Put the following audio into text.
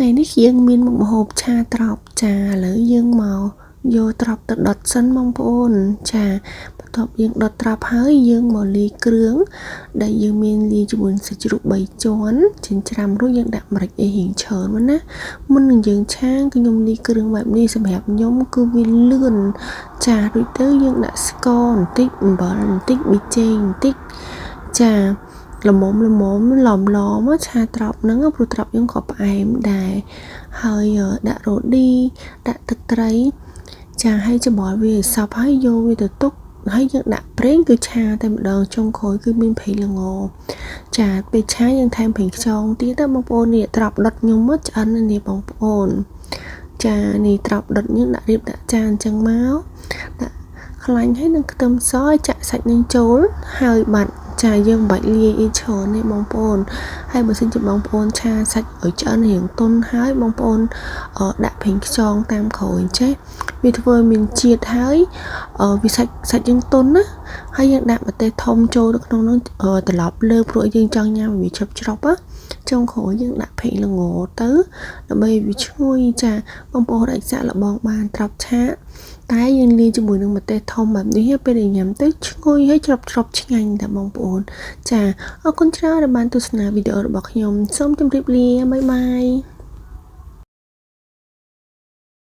ngàyនេះយើងមានមុខម្ហូបឆាត្រប់ចាឥឡូវយើងមកយកត្រប់ទៅដុតសិនបងប្អូនចាបន្ទាប់យើងដុតត្រប់ហើយយើងមកលាយគ្រឿងដែលយើងមានលាយជាមួយសាច់ជ្រូក3ជាន់ចិញ្ច្រាំរួចយើងដាក់ម្រេចអីរៀងច្រើនមកណាមុននឹងយើងឆាខ្ញុំលាយគ្រឿងបែបនេះសម្រាប់ខ្ញុំគឺវាលឿនចារួចទៅយើងដាក់ស្ករបន្តិចអំបិលបន្តិចប៊ីចេងបន្តិចចាល្មមឡំមកឆាត្រប់ហ្នឹងព្រោះត្រប់យើងក៏ផ្អែមដែរហើយដាក់រ៉ូឌីដាក់ទឹកត្រីចាឲ្យច្បល់វាសព្វហើយយកវាទៅទុកហើយយើងដាក់ប្រេងគឺឆាតែម្ដងចុងក្រោយគឺមានប្រេងល្ងចាពេលឆាយើងថែមប្រេងខ្យងទៀតបងប្អូននេះត្រប់ដុតខ្ញុំមកឆ្អិននេះបងប្អូនចានេះត្រប់ដុតយើងដាក់រៀបដាក់ចានអញ្ចឹងមកដាក់ខ្លាញ់ហើយនឹងខ្ទឹមសចាក់សាច់នឹងចូលហើយបាត់ចាយើងមិនបាច់លាយអីច្រើនទេបងប្អូនហើយបើសិនជាបងប្អូនឆាសាច់ឲ្យឆ្អិនរៀងទន់ហើយបងប្អូនដាក់ប្រេងខ្យងតាមក្រោយចេះវាធ្វើមានជាតិហើយវាសាច់យើងទន់ណាហើយយើងដាក់ម្ទេសធំចូលទៅក្នុងនោះត្រឡប់លើព្រោះយើងចង់ញ៉ាំវាច្រប់ណាចុងក្រោយយើងដាក់ប្រេងល្ងទៅដើម្បីវាឈ្ងុយចាបងប្អូនអាចសាក់លបងបានត្រប់ឆាតែយើងលាយជាមួយនឹងម្ទេសធំបែបនេះពេលដែលញ៉ាំទៅឈ្ងុយហើយច្រប់ឆ្ងាញ់តែបងប្អូនចាអរគុណច្រើនដែលបានទស្សនាវីដេអូរបស់ខ្ញុំសូមជម្រាបលាបាយបាយ